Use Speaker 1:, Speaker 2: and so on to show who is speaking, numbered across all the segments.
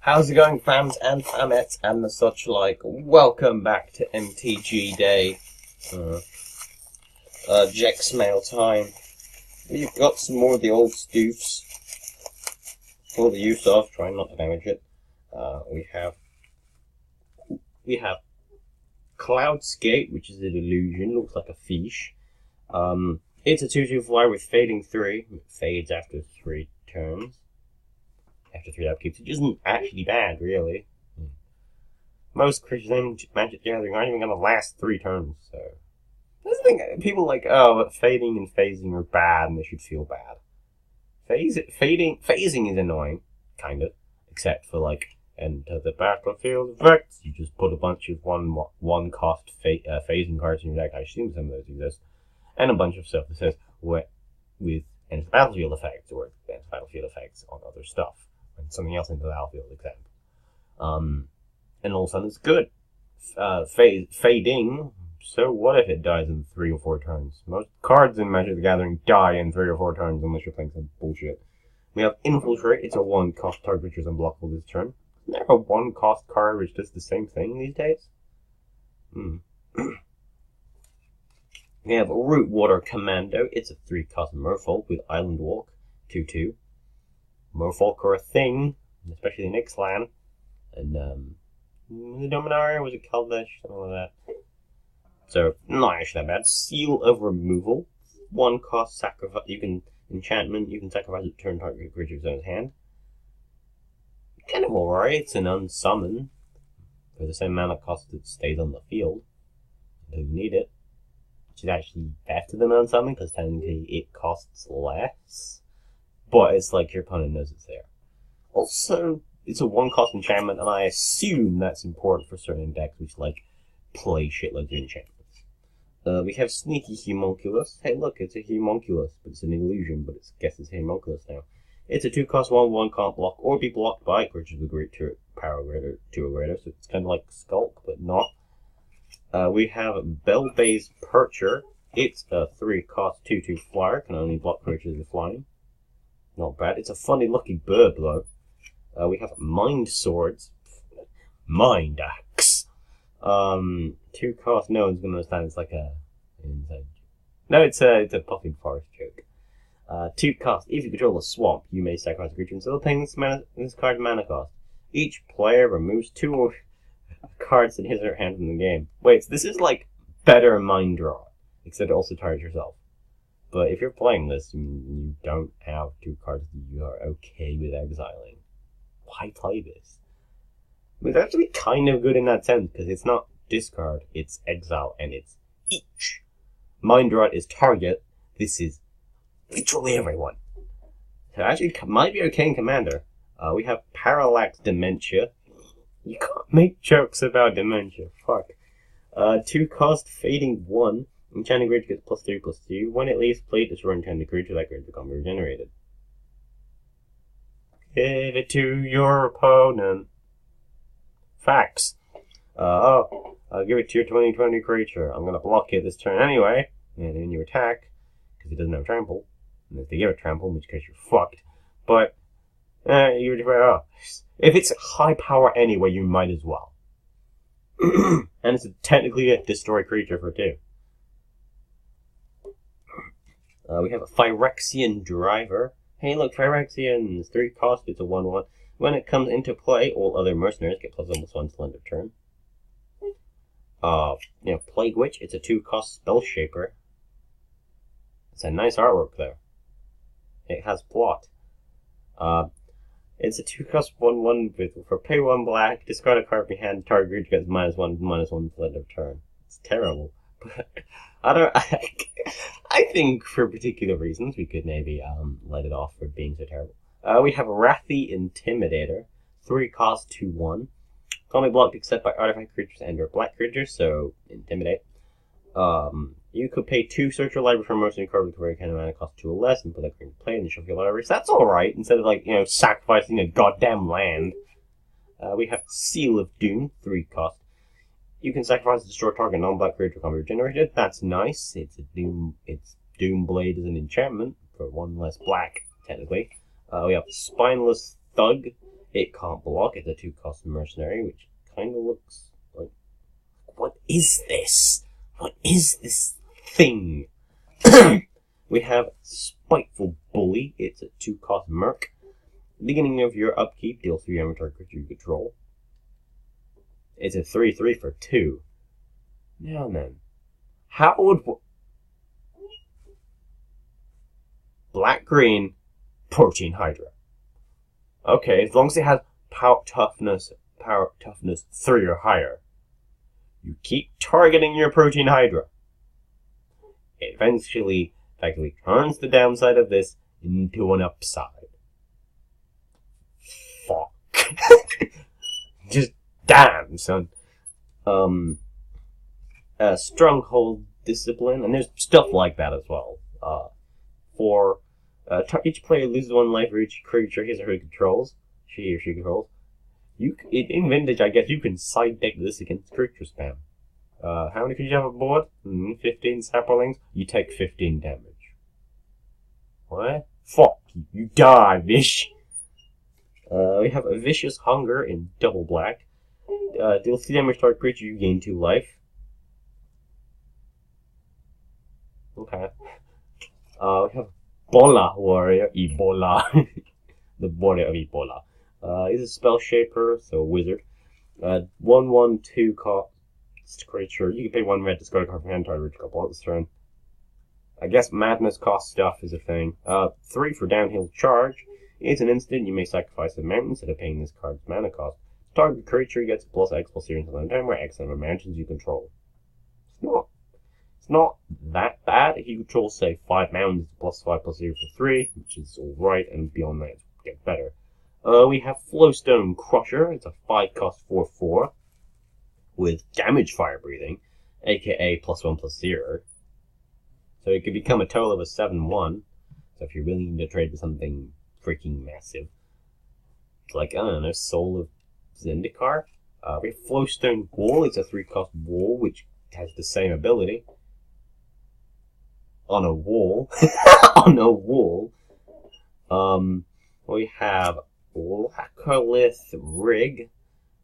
Speaker 1: How's it going, fams and famettes and the such like? Welcome back to MTG Day. Jex mail time. We've got some more of the old stoofs for the use of, trying not to damage it. We have Cloudscape, which is an illusion, looks like a fish. It's a 2/2 flyer with fading 3. It fades after 3 turns. After 3 upkeeps, which isn't actually bad, really. Most creatures in Magic Gathering aren't even going to last 3 turns, so... That's the thing, people like, oh, but fading and phasing are bad and they should feel bad. Phasing is annoying, kind of, except for, like, enter the battlefield effects. You just put a bunch of one cost phasing cards in your deck. I assume some of those exist. And a bunch of stuff that says, with enter battlefield effects, or enter battlefield effects on other stuff. And something else into the battlefield, example. And all of a sudden it's good. Fading, so what if it dies in 3 or 4 turns? Most cards in Magic the Gathering die in 3 or 4 turns unless you're playing some bullshit. We have Infiltrate, it's a 1 cost, target creature is unblockable this turn. Isn't there a 1 cost card which does the same thing these days? We have Rootwater Commando, it's a 3 cost Merfolk with Island Walk, 2/2. Merfolk are a thing, especially in Ixalan. And, the Dominaria, was it Kelvish? Something like that. So, not actually that bad. Seal of Removal. 1 cost sacrifice. You can sacrifice a turn target creature's own hand. Kind of alright. It's an unsummon. For the same mana cost that stays on the field. Until you need it. Which is actually better than unsummon, because technically it costs less. But it's like your opponent knows it's there. Also, it's a 1 cost enchantment, and I assume that's important for certain decks which like play shitloads of enchantments. We have Sneaky Homunculus. Hey look, it's a Homunculus, but it's an illusion, but I guess it's a Homunculus now. It's a 2 cost 1/1, can't block or be blocked by creatures with great power greater 2 or greater, so it's kind of like Skulk, but not. We have Bellbay's Percher. It's a 3 cost 2/2 flyer, can only block creatures with flying. Not bad. It's a funny looking bird though. We have Mind Swords. Mind Axe. 2 cost, no one's gonna understand, it's like a inside. No, it's a Puffing Forest joke. 2 cost, if you control a swamp, you may sacrifice a creature instead of paying this card's mana cost. Each player removes 2 cards in his or her hand from the game. Wait, so this is like better Mind Draw, except it also targets yourself. But if you're playing this, you don't have 2 cards that you are okay with exiling. Why play this? I mean, it's actually kind of good in that sense, because it's not discard, it's exile, and it's each. Mind Rot is target, this is literally everyone. So actually, might be okay in Commander. We have Parallax Dementia. You can't make jokes about Dementia, fuck. 2 cost, Fading 1. Enchanted creature gets +3/+2. When it leaves play, destroy enchanted creature, that creature becomes regenerated. Give it to your opponent. Facts. I'll give it to your 2020 creature. I'm gonna block it this turn anyway, and then you attack, because it doesn't have trample. And if they give it trample, in which case you're fucked. But, if it's high power anyway, you might as well. And it's technically a destroy creature for 2. We have a Phyrexian Driver. Hey look, Phyrexians, 3 cost, it's a 1/1. When it comes into play, all other mercenaries get +1/+1 till end of turn. Plague Witch, it's a 2 cost Spell Shaper. It's a nice artwork though. It has plot. It's a 2 cost 1/1 for pay 1 black, discard a card from your hand, target creature gets -1/-1 till end of turn. It's terrible. I think for particular reasons we could maybe let it off for being so terrible. We have Wrathy Intimidator, 3 cost 2/1. Can't be blocked except by artifact creatures and or black creatures, so intimidate. You could pay 2 search your library for a mercenary card with where kind of mana cost 2 or less and put that creature in play and then shuffle your library. So that's alright, instead of like, sacrificing a goddamn land. We have Seal of Doom, 3 cost. You can sacrifice a destroy target non-black creature can be regenerated. That's nice. It's Doomblade as an enchantment for 1 less black, technically. We have Spineless Thug. It can't block. It's a 2-cost mercenary, which kind of looks like... What is this? What is this thing? We have Spiteful Bully. It's a 2-cost merc. Beginning of your upkeep, deal 3 damage to creature you control. It's a 3/3 for 2. Now then, how would... Black-green, Protein Hydra. Okay, as long as it has power toughness 3 or higher, you keep targeting your Protein Hydra. It eventually effectively turns the downside of this into an upside. Fuck. Just damn, son. Stronghold Discipline, and there's stuff like that as well. Each player loses 1 life for each creature he or she controls. In Vintage, I guess you can side deck this against creature spam. How many creatures you have aboard? 15 saplings. You take 15 damage. What? Fuck you. You die, bish. We have a Vicious Hunger in double black. Deal 3 damage to our creature, you gain 2 life. Okay. We have Bola Warrior, Ebola. The warrior of Ebola. He's a spell shaper, so a wizard. 1/1/2 cost creature. You can pay 1 red, discard a card from hand, target a couple this turn. I guess madness cost stuff is a thing. 3 for downhill charge. It's an instant. You may sacrifice a mountain instead of paying this card's mana cost. Target creature gets +X/+0 until the time where X number of mountains you control. It's not that bad. If you control, say, 5 mountains, +5/+0 for 3, which is alright, and beyond that, it gets better. We have Flowstone Crusher. It's a 5-cost 4/4 with damage fire breathing, aka +1/+0. So it could become a total of a 7/1. So if you're willing to trade for something freaking massive, like, I don't know, Soul of Zendikar. We have Flowstone Wall. It's a 3-cost wall, which has the same ability. On a wall. On a wall. We have Laccolith Rig.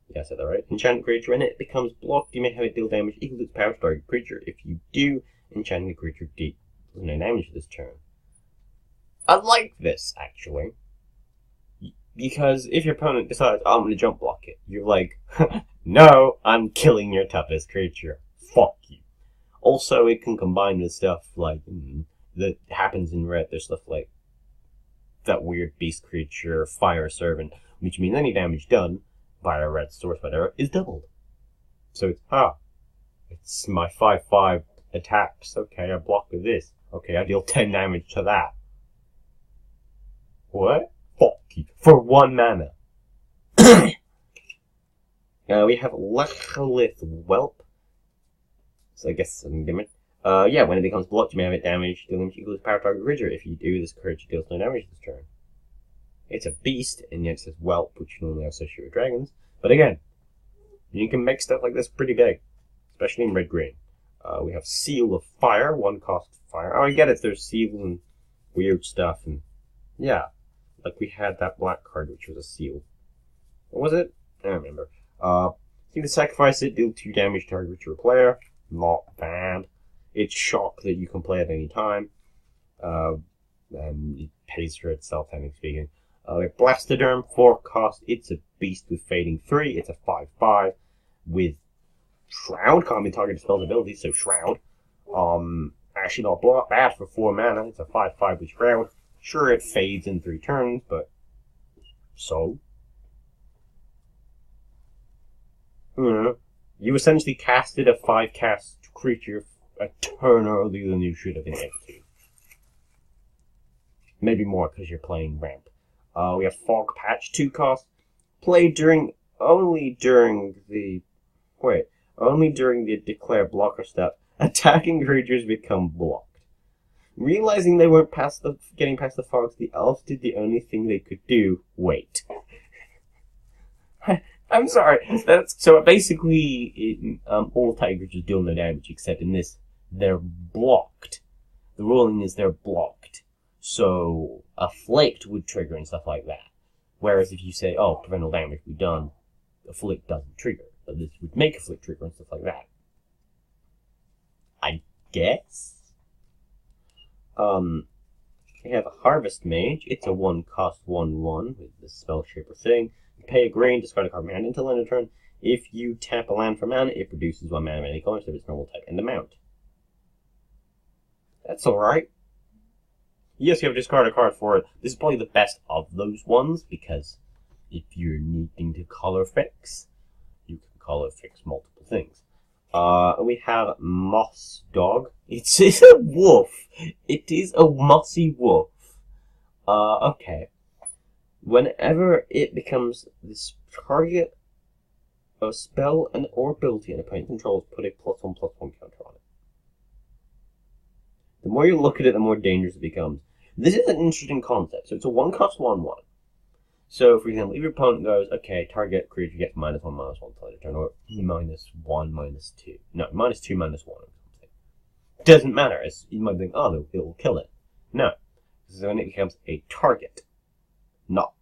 Speaker 1: Yeah, I said that right. Enchant creature, and it becomes blocked. You may have it deal damage equal to its power to target creature. If you do, enchant the creature does no damage this turn. I like this, actually. Because if your opponent decides, I'm going to jump block it, you're like, no, I'm killing your toughest creature. Fuck you. Also, it can combine with stuff like that happens in red. There's stuff like that weird beast creature, Fire Servant, which means any damage done by a red source, whatever, is doubled. So it's my 5/5 attacks. Okay, I block with this. Okay, I deal 10 damage to that. What? Fuck you. For 1 mana. We have Laccolith Whelp. So I guess I'm gimmick. Yeah, when it becomes blocked, you may have it damaged. Deal damage equals power target creature. If you do, this creature deals no damage this turn. It's a beast, and yet it says Whelp, which you normally associate with dragons. But again, you can make stuff like this pretty big, especially in red-green. We have Seal of Fire, 1-cost fire. Oh, I get it, there's seals and weird stuff, and yeah. Like we had that black card, which was a seal. What was it? I don't remember. You can sacrifice it, deal 2 damage to target your player. Not bad. It's shock that you can play at any time. And it pays for itself, technically speaking. Blastoderm, 4-cost. It's a beast with fading 3. It's a 5/5 with Shroud. Can't be targeted spells ability, so Shroud. Actually not bad for 4 mana. It's a 5/5 with Shroud. Sure, it fades in 3 turns, but so. You essentially casted a 5-cast creature a turn earlier than you should have been able to. Maybe more because you're playing ramp. We have Fog Patch, 2-cost. Played only during the declare blocker step. Attacking creatures become blocked. Realizing they weren't getting past the fogs, the elves did the only thing they could do: wait. I'm sorry. So basically, all attack creatures deal no damage, except in this, they're blocked. The ruling is they're blocked. So Afflict would trigger and stuff like that. Whereas if you say, oh, prevent all damage be done, afflict doesn't trigger. But this would make afflict trigger and stuff like that. I guess? We have a Harvest Mage. It's a 1-cost 1/1 with the Spell Shaper thing. You pay a green, discard a card from your hand until end of turn. If you tap a land for mana, it produces 1 mana of any color, so it's normal type and amount. That's alright. Yes, you have to discard a card for it. This is probably the best of those ones, because if you're needing to color fix, you can color fix multiple things. We have Moss Dog. It's a wolf. It is a mossy wolf. Okay. Whenever it becomes this target of spell and or ability an opponent controls, put a +1/+1 counter on it. The more you look at it, the more dangerous it becomes. This is an interesting concept. So it's a 1-cost 1/1. So, for example, if your opponent goes, okay, target creature gets -1/-1 till end of turn, or -1, -2. No, -2, -1 or something. Doesn't matter. You might think, oh, it will kill it. No. This is when it becomes a target, not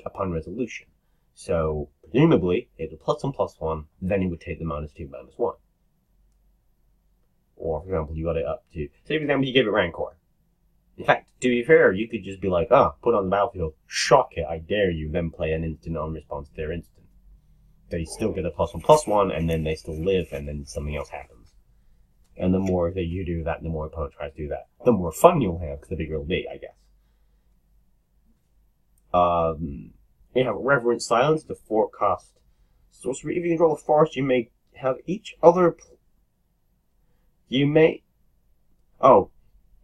Speaker 1: upon resolution. So, presumably, it's a +1/+1, then it would take the -2, -1. Or, for example, you got it up to, say, for example, you give it Rancor. In fact, to be fair, you could just be like, put on the battlefield, shock it, I dare you, then play an instant on response to their instant. They still get a +1/+1, and then they still live, and then something else happens. And the more that you do that, the more opponent tries to do that, the more fun you'll have, because the bigger it'll be, I guess. We have Reverent Silence, the 4-cost sorcery. If you control a forest, you may have each other...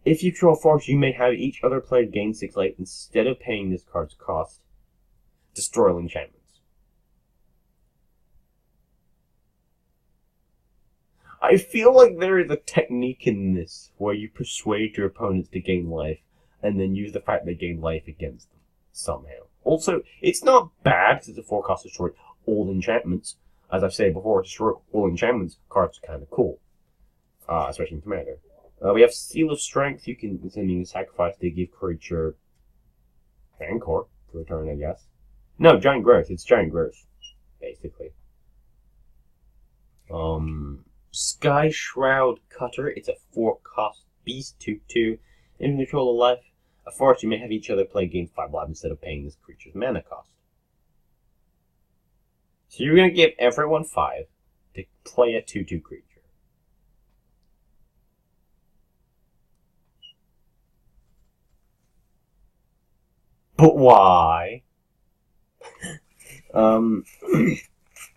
Speaker 1: If you control a forest, you may have each other player gain 6 life instead of paying this card's cost. Destroy all enchantments. I feel like there is a technique in this where you persuade your opponents to gain life and then use the fact they gain life against them somehow. Also, it's not bad because it's a 4-cost destroy all enchantments. As I've said before, destroy all enchantments cards are kind of cool, especially in Commander. We have Seal of Strength. You can sacrifice to give creature Rancor to return, I guess. No, Giant Growth. It's Giant Growth, basically. Sky Shroud Cutter. It's a 4-cost beast, 2/2. In control of life, a forest, you may have each other play gain 5 life instead of paying this creature's mana cost. So you're going to give everyone 5 to play a 2/2 creature. But why?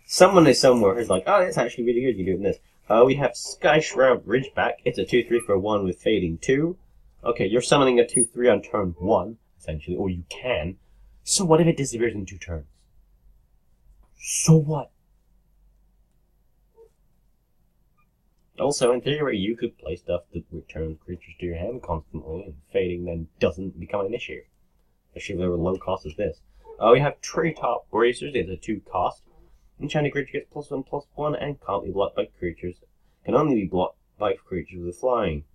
Speaker 1: Someone is somewhere who's like, oh, that's actually really good, you're doing this. We have Sky Shroud Ridgeback. It's a 2/3 for 1 with Fading 2. Okay, you're summoning a 2/3 on turn 1, essentially, or you can. So what if it disappears in 2 turns? So what? Also, in theory, you could play stuff that returns creatures to your hand constantly, and Fading then doesn't become an issue. Especially if they were low cost as this. We have Treetop Bracers. It's a 2-cost. Enchanted creature gets +1/+1 and can't be blocked by creatures. Can only be blocked by creatures with flying.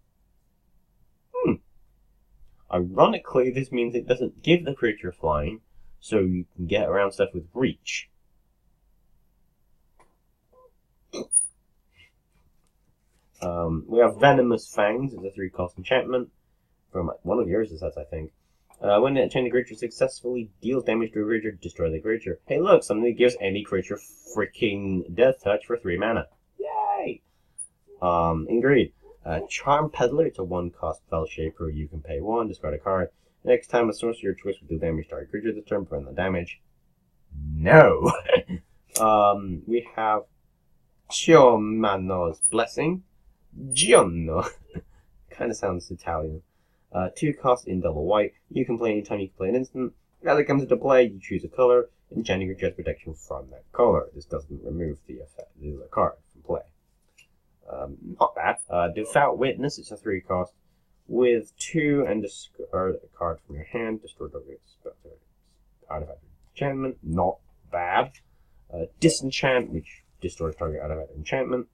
Speaker 1: Ironically, this means it doesn't give the creature flying, so you can get around stuff with reach. We have Venomous Fangs. It's a 3-cost enchantment. From one of yours, I think. When an enchanted creature successfully deals damage to a creature, destroy the creature. Hey look, something that gives any creature freaking Death Touch for 3 mana. Yay! In greed. Charm Peddler, it's a 1-cost Spell Shaper. You can pay 1, discard a card. Next time a sorcerer choice will deal damage to target creature this turn, prevent the damage. No! We have Giomano's Blessing. Gionno. Kinda sounds Italian. 2-cost in double white. You can play anytime you can play an instant. As it comes into play, you choose a color, and enchanting creature has protection from that color. This doesn't remove the effect of the card from play. Not bad. Devout Witness, it's a 3-cost with 2 and discard a card from your hand. Destroy target artifact enchantment. Not bad. Disenchant, which destroys target artifact enchantment.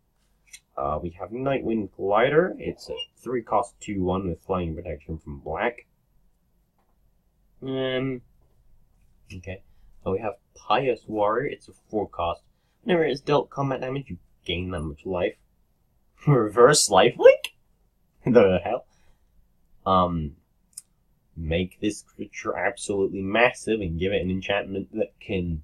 Speaker 1: We have Nightwind Glider. It's a 3-cost 2/1 with flying protection from black. Okay. We have Pious Warrior. It's a 4 cost. Whenever it's dealt combat damage, you gain that much life. Reverse lifelink? The hell? Make this creature absolutely massive and give it an enchantment that can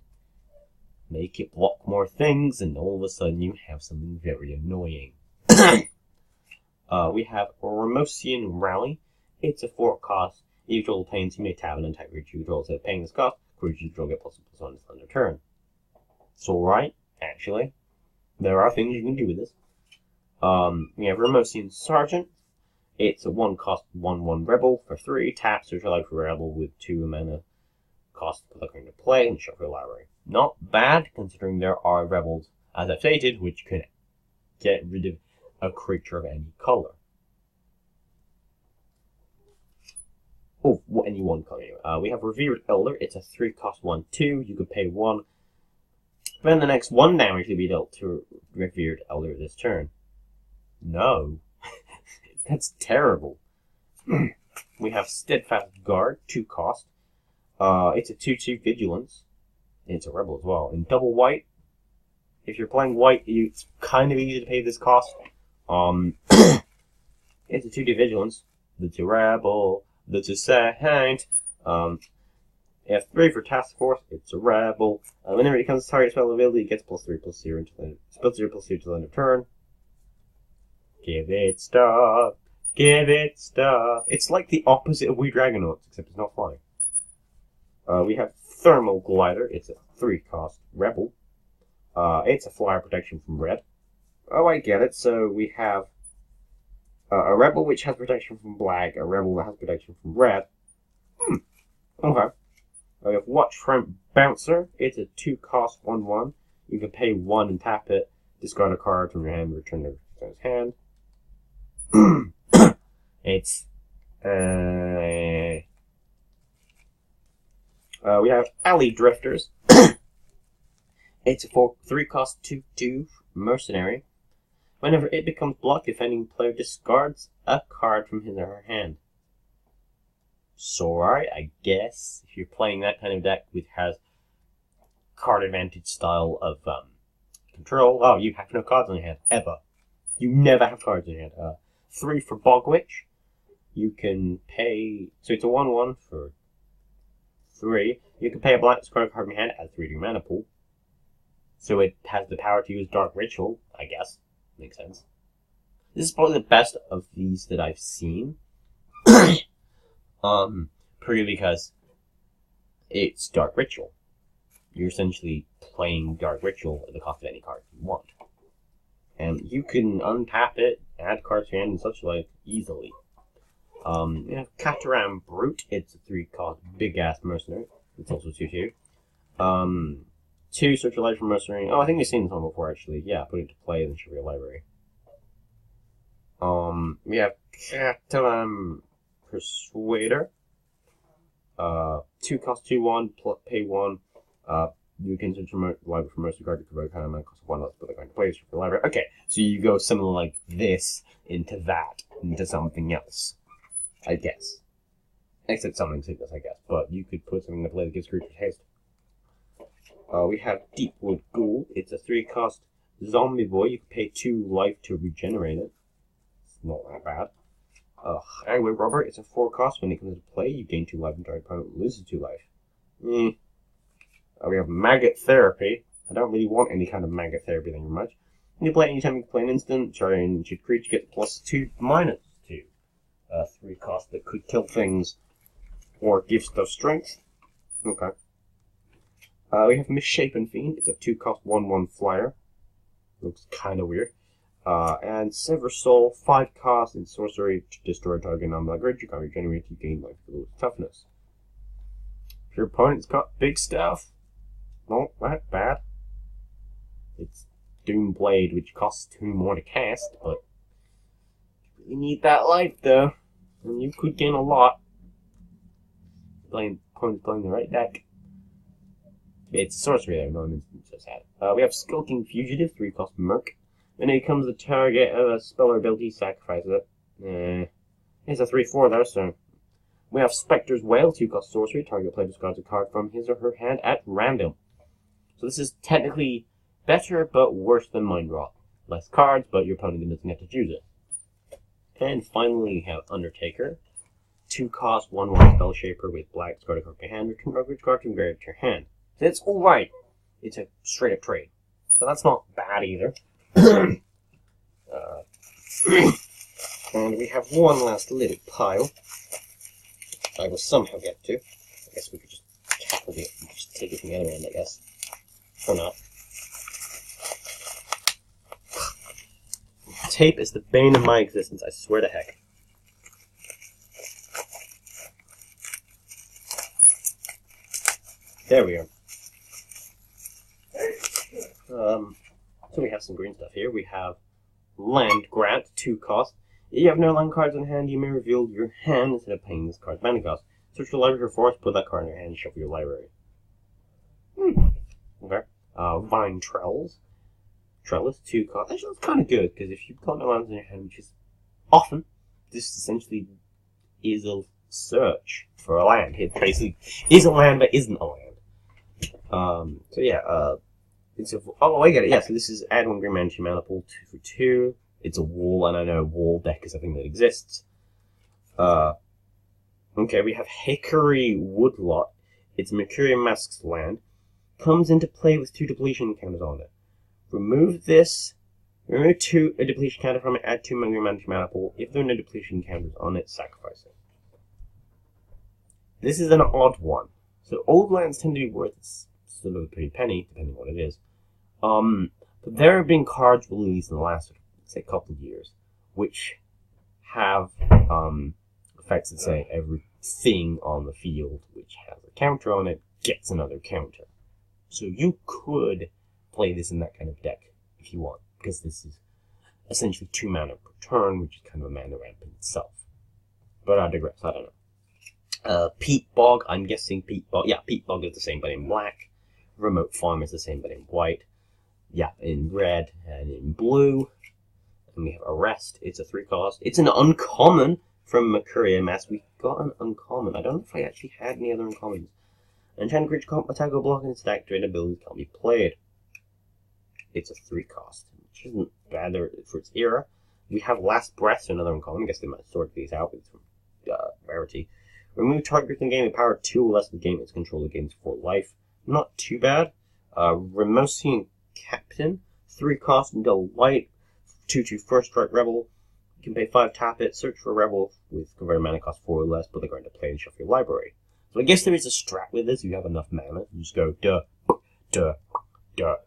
Speaker 1: make it block more things, and all of a sudden you have something very annoying. We have Ramosian Rally. It's a 4 cost. Each roll pains, you may tap an entire creature you control instead of paying this cost. Creatures draw get +1/+1 on their turn. It's alright, actually. There are things you can do with this. We have Ramosian Sergeant. It's a 1 cost 1/1 rebel for 3. Tap, search your life for a rebel with 2 mana cost to put that card into play and shuffle your library. Not bad, considering there are rebels, as I've stated, which can get rid of a creature of any color. Oh, any one color anyway. We have Revered Elder. It's a 3 cost 1/2. You can pay 1. Then the next 1 damage will be dealt to Revered Elder this turn. No. That's terrible. We have Steadfast Guard, 2 cost. It's a 2/2 Vigilance. It's a rebel as well. In double white, if you're playing white, it's kind of easy to pay this cost. It's a 2/2 Vigilance. That's a rebel. That's a saint. F3 for Task Force. It's a rebel. Whenever it becomes target spell ability, it gets +3/+0 until the end of turn. Give it stuff. Give it stuff. It's like the opposite of We Dragonauts, except it's not flying. We have Thermal Glider. It's a 3 cost rebel. It's a flyer protection from red. Oh, I get it. So we have a rebel which has protection from black, a rebel that has protection from red. Okay. We have Watchfront Bouncer. It's a 2 cost 1/1. You can pay 1 and tap it, discard a card from your hand, return it to his hand. It's we have Alley Drifters. It's a 3 cost 2/2 mercenary. Whenever it becomes blocked, defending player discards a card from his or her hand. So, alright, I guess if you're playing that kind of deck which has card advantage style of control, oh, you have no cards on your hand ever. You never have cards in your hand. 3 for Bog Witch. You can pay, so it's a 1/1 for 3. You can pay a black, discard a card from your hand, add 3 to your mana pool. So it has the power to use Dark Ritual, I guess. Makes sense. This is probably the best of these that I've seen. Purely because it's Dark Ritual. You're essentially playing Dark Ritual at the cost of any card you want. And you can untap it, add cards to your hand, and such like easily. We have Cataram Brute. It's a 3 cost big ass mercenary. It's also 2/2. 2 search your life for mercenary. Oh, I think we've seen this one before actually. Yeah, put it to play and show your library. We have Cataram Persuader. 2 cost 2/1, pay 1. You can search your library for mercenary card to convert a kind of mana cost 1 less, put the card to play for your library. Okay, so you go similar like this into that, into something else. I guess. Except something sickness, I guess. But you could put something to play that gives creatures haste. We have Deepwood Ghoul. It's a 3 cost zombie boy. You can pay 2 life to regenerate it. It's not that bad. Highway Robber. It's a 4 cost. When it comes into play, you gain 2 life and target opponent loses 2 life. We have Maggot Therapy. I don't really want any kind of Maggot Therapy very much. When you play it anytime you can play an instant, charging your creature gets +2/-2. 3 cost that could kill things or give stuff strength. Okay. We have Misshapen Fiend. It's a 2 cost 1/1 flyer. Looks kind of weird. And Sever Soul, 5 cost in sorcery to destroy a target non-black creature. You can regenerate, you gain life with toughness. If your opponent's got big stuff, not that bad. It's Doomblade, which costs 2 more to cast, but you need that life though, and you could gain a lot. Opponent's playing the right deck. It's sorcery there, no instant, so sad. We have Skulking Fugitive, 3 cost Merc. When it becomes the target of a spell or ability, sacrifice it. It's a 3/4 there, so We have Spectre's Wail, 2-cost sorcery. Target player discards a card from his or her hand at random. So this is technically better, but worse than Mind Rot. Less cards, but your opponent doesn't get to choose it. And finally, we have Undertaker. 2-cost, 1/1 Spell Shaper with black. Discard a card from your hand. Return target card from grave to your hand. So it's alright. It's a straight up trade. So that's not bad either. And we have one last little pile I will somehow get to. I guess we could just tackle it and just take it from the other end, I guess. Or not. Tape is the bane of my existence, I swear to heck. There we are. So we have some green stuff here. We have Land Grant, 2-cost. If you have no land cards in hand, you may reveal your hand instead of paying this card's mana cost. Search your library for forest, put that card in your hand, and shuffle your library. Okay. Vine Trellis, 2-cost. Actually, that's kind of good, because if you've got no lands in your hand, which is often, this essentially is a search for a land. It basically is a land that isn't a land. So yeah, it's a... Oh, I get it, yeah, so this is add 1 green mana to your mana pool, 2 for 2. It's a wall, and I know wall deck is a thing that exists. Okay, we have Hickory Woodlot. It's a Mercurian Masques land. Comes into play with 2 depletion counters on it. Remove this. Remove a depletion counter from it. Add 2 mana to your mana pool. If there are no depletion counters on it, sacrifice it. This is an odd one. So old lands tend to be worth still a pretty penny, depending on what it is. But there have been cards released in the last, say, couple of years, which have effects that say everything on the field which has a counter on it gets another counter. So you could play this in that kind of deck if you want, because this is essentially 2 mana per turn, which is kind of a mana ramp in itself. But I digress, I don't know. Peat Bog, I'm guessing Peat Bog. Yeah, Peat Bog is the same but in black. Remote Farm is the same but in white. Yeah, in red and in blue. And we have Arrest. It's a 3-cost. It's an uncommon from Mercurian Masques. We got an uncommon. I don't know if I actually had any other uncommons. Enchanted creature can't attack or block, and its activated abilities can't be played. It's a 3-cost, which isn't bad for its era. We have Last Breath, another uncommon. I guess they might sort these out with some rarity. Remove target from the game with power 2 or less of the game its control of gains 4 life. Not too bad. Remosian Captain, 3-cost and double white. 2/2 first strike rebel. You can pay 5, tap it, search for a rebel with converted mana cost 4 or less, put the card into play and shuffle your library. So I guess there is a strat with this. You have enough mana. You just go duh, duh, duh,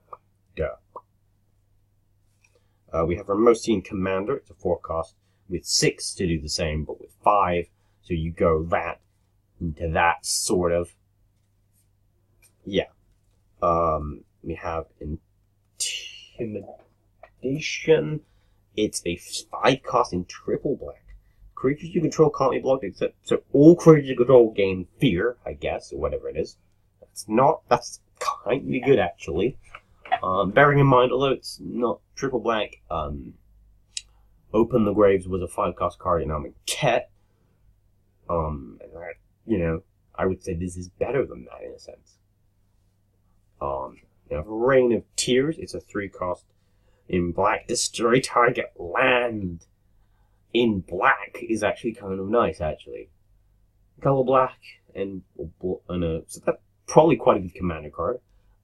Speaker 1: duh. We have Remosian Commander. It's a 4-cost with 6 to do the same, but with 5. So you go that into that sort of. Yeah. We have Intimidation. It's a 5-cost in triple black. Creatures you control can't be blocked, except so all creatures you control gain fear, I guess, or whatever it is. That's kind of good actually. Bearing in mind, although it's not triple black, Open the Graves was a 5-cost card in Armageddon. And that, you know, I would say this is better than that in a sense. You have Rain of Tears. It's a 3-cost in black. Destroy target land in black is actually kind of nice, actually. Color black and so that's probably quite a good commander card.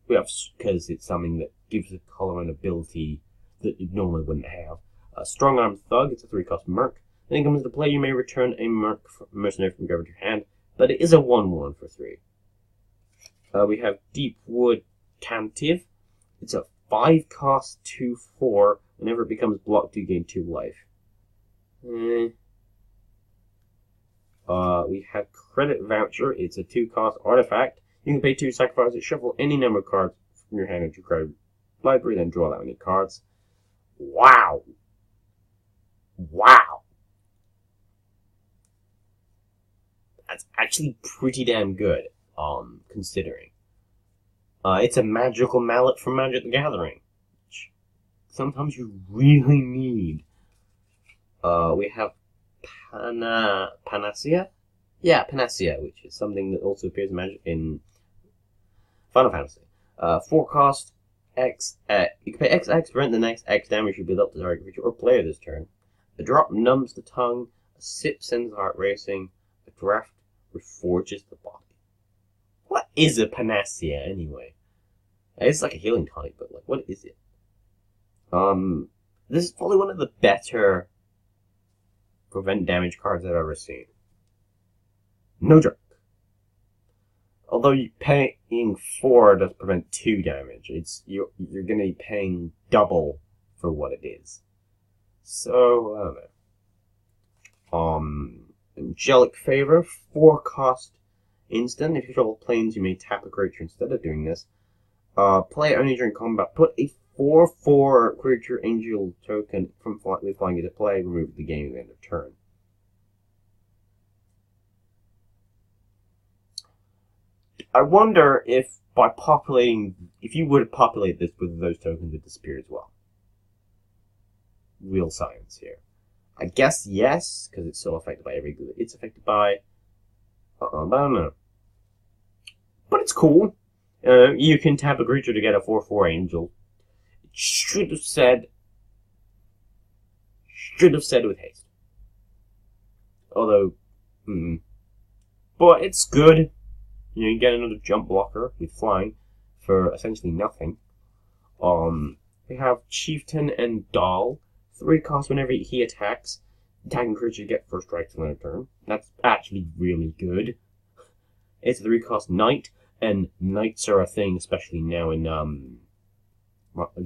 Speaker 1: We have, because it's something that gives a color and ability that you normally wouldn't have. Strong Arm Thug. It's a 3-cost merc. Then it comes into play. You may return a mercenary from gravity to your hand, but it is a 1/1 for 3. We have Deepwood Tantive. It's a 5-cost 2/4. Whenever it becomes blocked, you gain 2 life. We have Credit Voucher. It's a 2-cost artifact. You can pay 2, sacrifice it, shuffle any number of cards from your hand into your card library, then draw that many cards. Wow! Wow! That's actually pretty damn good, considering. It's a magical mallet from Magic the Gathering, which sometimes you really need. We have Panacea. Yeah, Panacea, which is something that also appears in Final Fantasy. 4 cost, X, you can pay XX to prevent the next X damage you build up to target creature or player this turn. A drop numbs the tongue, a sip sends the heart racing, a draft reforges the body. What is a Panacea, anyway? It's like a healing tonic, but like, what is it? This is probably one of the better prevent damage cards I've ever seen. No joke. Although paying 4 does prevent 2 damage, you're gonna be paying double for what it is. So I don't know. Angelic Favor, 4 cost instant. If you travel planes, you may tap a creature instead of doing this. Play only during combat. Put a 4/4 creature angel token with flying into play. Remove the game at the end of turn. I wonder if if you would populate this with those tokens would disappear as well. Real science here. I guess yes, because it's still affected by every good. It's affected by. I don't know. But it's cool. You can tap a creature to get a 4/4 angel. It should have said with haste. Although, but it's good. You get another jump blocker with flying for essentially nothing. We have Chieftain and Doll. 3 cost whenever he attacks. Attacking creature get first strike on their turn. That's actually really good. It's a 3 cost Knight, and Knights are a thing, especially now in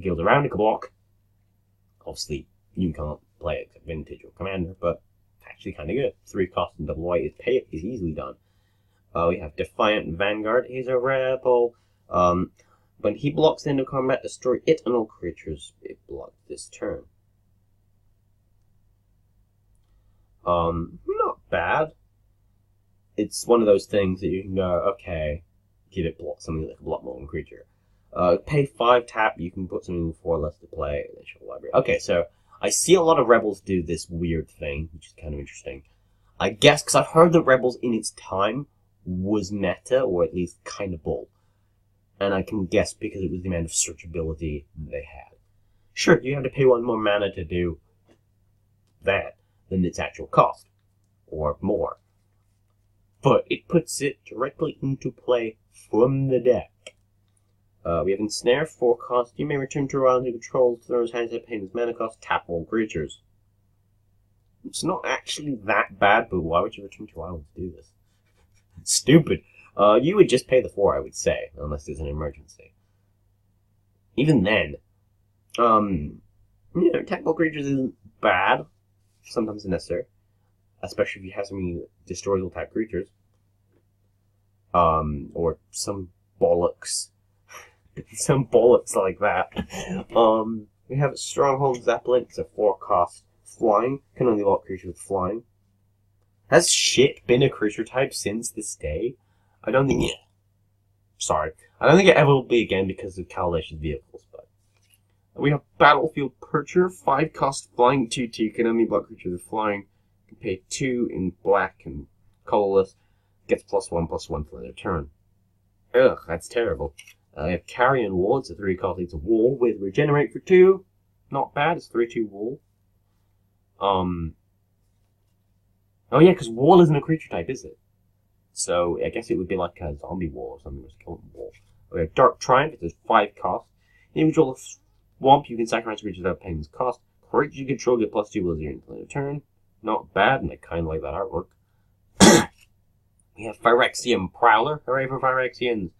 Speaker 1: Guild around a block. Obviously, you can't play it except Vintage or Commander, but actually kind of good. 3 cost and double white is easily done. We have Defiant Vanguard. He's a rebel. When he blocks into combat, destroy it and all creatures it blocks this turn. Not bad. It's one of those things that you can go, okay, give it something like a block more than creature. Pay 5 tap, you can put something 4 less to play. Library. Okay, so I see a lot of rebels do this weird thing, which is kind of interesting. I guess because I've heard that rebels in its time was meta, or at least kind of bull. And I can guess because it was the amount of searchability they had. Sure, you have to pay 1 more mana to do that than its actual cost, or more. But it puts it directly into play from the deck. We have Ensnare, 4 cost. You may return to your island you control, throw his hands at paying his mana cost, tap all creatures. It's not actually that bad, but why would you return to your island to do this? It's stupid. You would just pay the 4, I would say, unless there's an emergency. Even then, tap all creatures isn't bad. Sometimes necessary. Especially if you have something that destroys all type creatures. Or some bollocks. Some bollocks like that. We have Stronghold Zeppelin. It's a 4 cost flying. Can only lock creatures with flying. Has shit been a creature type since this day? I don't think it. Sorry. I don't think it ever will be again because of Kaladesh vehicles, but. We have Battlefield Percher, 5 cost flying 2/2. Can only block creatures with flying. Can pay 2 in black and colorless. Gets +1/+1 for their turn. Ugh, that's terrible. We have Carrion Wall. It's a 3 cost. It's a wall with regenerate for 2. Not bad. It's 3/2 wall. Oh yeah, because wall isn't a creature type, is it? So I guess it would be like a zombie wall or something. It's called wall. We have Dark Triumph. It's a 5 cost. Individual Swamp. You can sacrifice creatures without paying this cost. Creatures you control get +2 while you're in the turn. Not bad, and I kind of like that artwork. We have Phyrexian Prowler. Hooray for Phyrexians.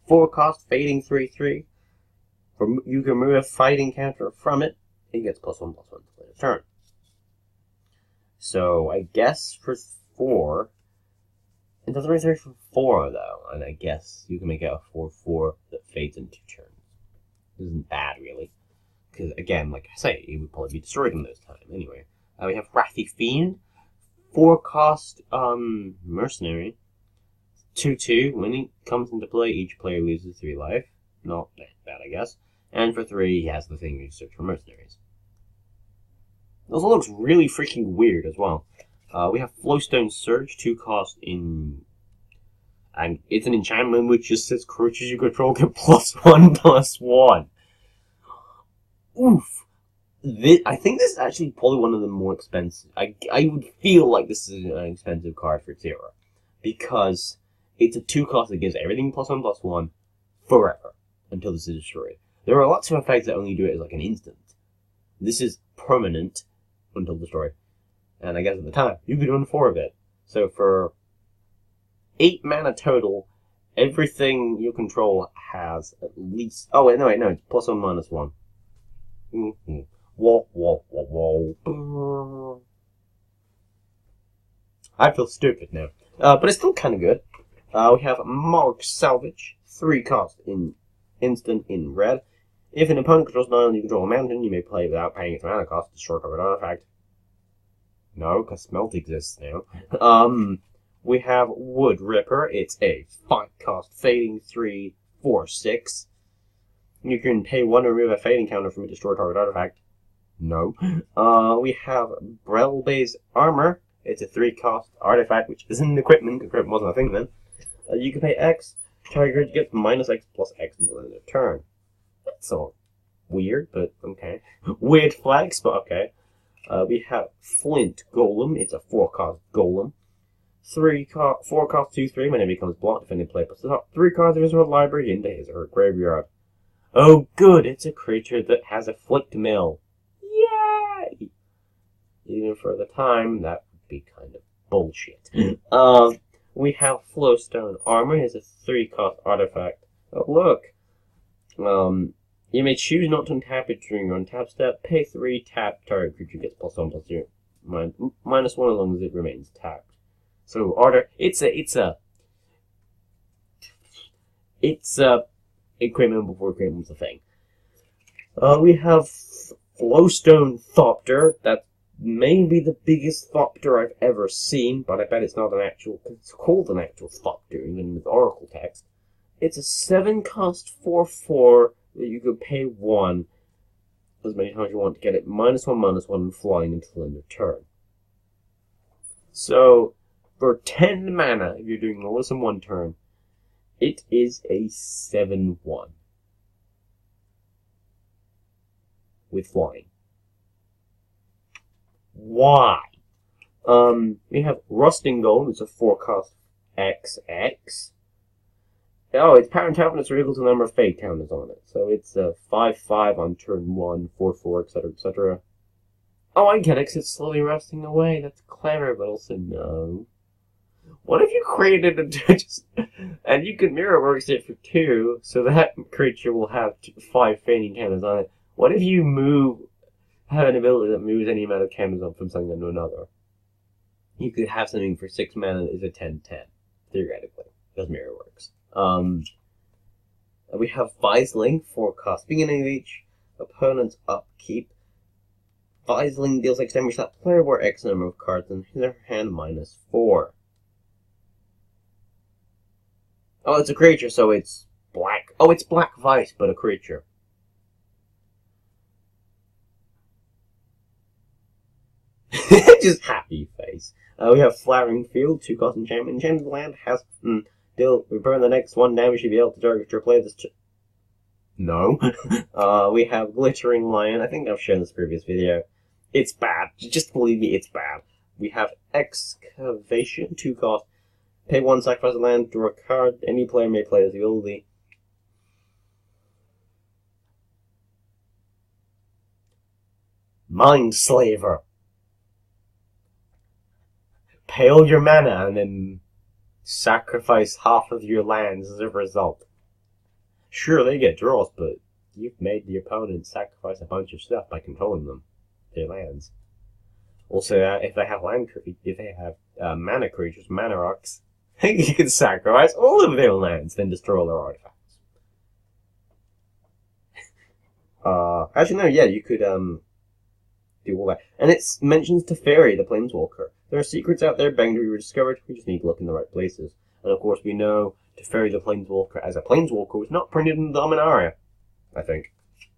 Speaker 1: 4 cost, fading 3/3. You can remove a fighting counter from it. It gets +1/+1 to play the turn. So I guess for 4, it doesn't really for 4 though, and I guess you can make it a 4/4 that fades in 2 turns. This isn't bad really, because again, like I say, it would probably be destroyed in those time anyway. We have Wrathy Fiend, 4 cost, mercenary. 2/2, when it comes into play, each player loses 3 life. Not that bad, I guess. And for 3, he has the thing you search for mercenaries. It also looks really freaking weird as well. We have Flowstone Surge, 2 cost in... And it's an enchantment which just says creatures you control get +1/+1. Oof. I think this is actually probably one of the more expensive. I would feel like this is an expensive card for Zero. Because it's a 2 cost that gives everything +1/+1 forever until this is destroyed. There are lots of effects that only do it as like an instant. This is permanent until destroyed. And I guess at the time, you could run 4 of it. So for 8 mana total, everything you control has at least... Oh, wait, no, it's +1/-1. Mm-hmm. Whoa, whoa, whoa, whoa. I feel stupid now. But it's still kind of good. We have Mark Salvage, 3 cost in instant in red. If an opponent controls an island you control a mountain, you may play without paying its mana cost to destroy covered artifact. No, because Smelt exists now. We have Wood Ripper. It's a 5 cost fading 3/4/6. You can pay 1 to remove a fading counter from a destroyed target artifact. No. We have Brelbay's Armor. It's a 3 cost artifact, which isn't an equipment. Equipment wasn't a thing then. You can pay X. Target gets -X + X until the end of the turn. That's all weird, but okay. Weird flags, but okay. We have Flint Golem. It's a 4 cost golem. 4 cost 2/3. Whenever it becomes blocked, defending player puts the top 3 cards of his or her library into his or her graveyard. Oh, good! It's a creature that has Afflict Mill. Yay! Even for the time, that would be kind of bullshit. We have Flowstone Armor. It's a 3 cost artifact. Oh, look! You may choose not to untap it during your untap step. Pay 3, tap, target creature gets +1/+0, -1 as long as it remains tapped. So, it's equipment before equipment was a thing. We have Flowstone Thopter. That may be the biggest Thopter I've ever seen, but I bet it's not an actual... It's called an actual Thopter, even with Oracle text. It's a 7 cost 4/4 that you could pay 1 as many times you want to get it -1/-1 and flying until the end of turn. So, for 10 mana, if you're doing less than 1 turn, it is a 7/1 with flying. Why? We have Rusting Golem. It's a 4 cost XX. Oh, its power and toughness are equal to the number of fate counters on it. So it's a 5/5 on turn 1, 4/4, etc., etc. Oh, I get it, 'cause it's slowly rusting away. That's clever, but also no. What if you created a just... And you can Mirrorworks it for 2, so that creature will have 5 fading counters on it. What if you have an ability that moves any amount of counters on from something to another? You could have something for 6 mana that is a 10/10, theoretically, because Mirrorworks. We have Viseling, 4 cost. Beginning of each opponent's upkeep. Viseling deals X damage to that player where X number of cards in their hand -4. Oh, it's a creature, so it's black. Oh, it's Black Vice, but a creature. Just happy face. We have Flowering Field, 2 cost enchantment. Enchanted land has deal return the next 1 damage if you able to target your player this No. We have Glittering Lion. I think I've shown this previous video. It's bad. Just believe me, it's bad. We have Excavation, 2 cost. Pay 1, sacrifice a land, draw a card. Any player may play this ability. Mindslaver. Pay all your mana and then sacrifice half of your lands as a result. Sure, they get draws, but you've made the opponent sacrifice a bunch of stuff by controlling them, their lands. Also, if they have mana creatures, mana rocks, you can sacrifice all of their lands, then destroy all their artifacts. Actually, no, yeah, you could do all that. And it mentions Teferi, the Planeswalker. There are secrets out there begging to be rediscovered. We just need to look in the right places. And of course, we know Teferi, the Planeswalker, as a Planeswalker, was not printed in the Dominaria. I think.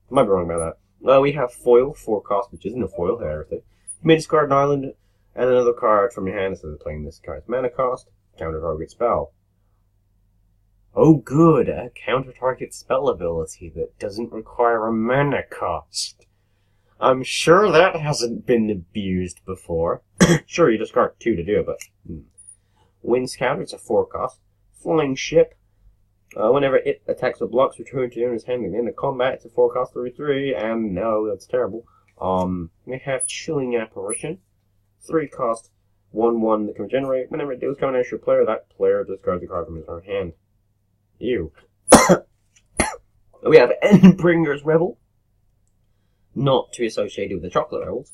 Speaker 1: Might be wrong about that. We have Foil, 4 cost, which isn't a foil, heresy. You may discard an island And another card from your hand instead of playing this card's mana cost. Counter target spell. Oh good, a counter target spell ability that doesn't require a mana cost. I'm sure that hasn't been abused before. Sure, you discard 2 to do it, but... Wind's counter, it's a 4 cost. Flying ship. Whenever it attacks or blocks, return to the owner's hand at the end of combat. It's a 4 cost 3/3, and no, that's terrible. We have Chilling Apparition. 3 cost 1/1 that can regenerate. Whenever it deals combat to your player, that player discards a card from his own hand. Ew. We have Endbringer's Revel. Not to be associated with the chocolate rebels.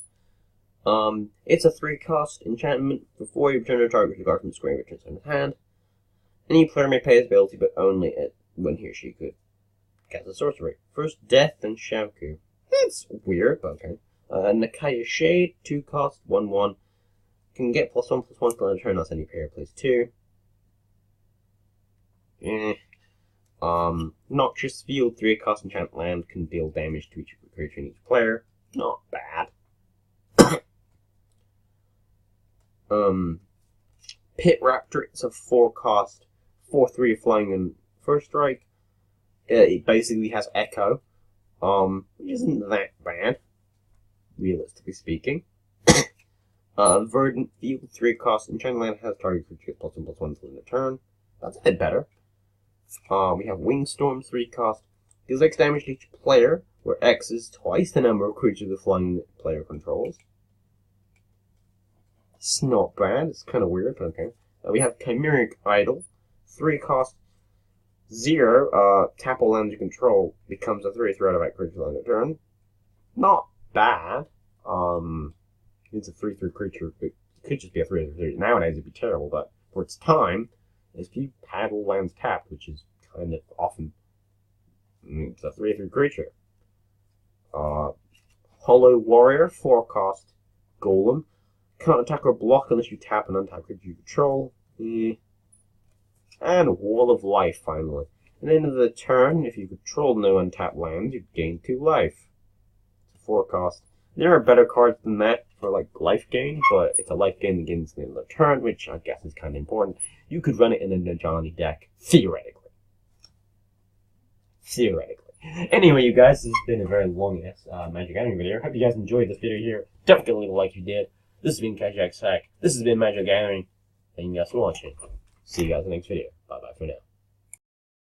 Speaker 1: It's a 3 cost enchantment. Before you return a target with a card from the screen, returns in his hand. Any player may pay his ability, but only when he or she could cast a sorcery. First Death and Shauku. That's weird, but okay. Nakaya Shade, 2 cost, 1/1. Can get +1/+1 till end turn unless any player plays 2. Noxious Field, 3 cost enchant land, can deal damage to each creature and each player. Not bad. Pit Raptor, it's a 4 cost, 4/3 flying and first strike. It basically has Echo, which isn't that bad, realistically speaking. Verdant Field, 3 cost, enchant land, has target creature +1/+1 till end of turn. That's a bit better. We have Wingstorm, 3 cost. Deals X damage to each player, where X is twice the number of creatures the flying player controls. It's not bad, it's kind of weird, but okay. We have Chimeric Idol, 3 cost, 0, tap all land you control, becomes a 3/3 artifact creature on your turn. Not bad. It's a 3/3 creature, it could just be a 3/3. Nowadays it'd be terrible, but for its time, if you paddle lands tapped, which is kind of often, it's a 3/3 creature. Hollow Warrior, 4 cost, Golem. Can't attack or block unless you tap an untapped creature you control. And Wall of Life, finally. At the end of the turn, if you control no untapped lands, you gain 2 life. It's a 4 cost. There are better cards than that for, like, life gain, but it's a life gain that gains at the end of the turn, which I guess is kind of important. You could run it in a Najani deck, theoretically. Anyway, you guys, this has been a very long-ass Magic Gathering video. Hope you guys enjoyed this video here. Definitely leave a like if you did. This has been Kajak Sack. This has been Magic Gathering. Thank you guys for watching. See you guys in the next video. Bye-bye for now.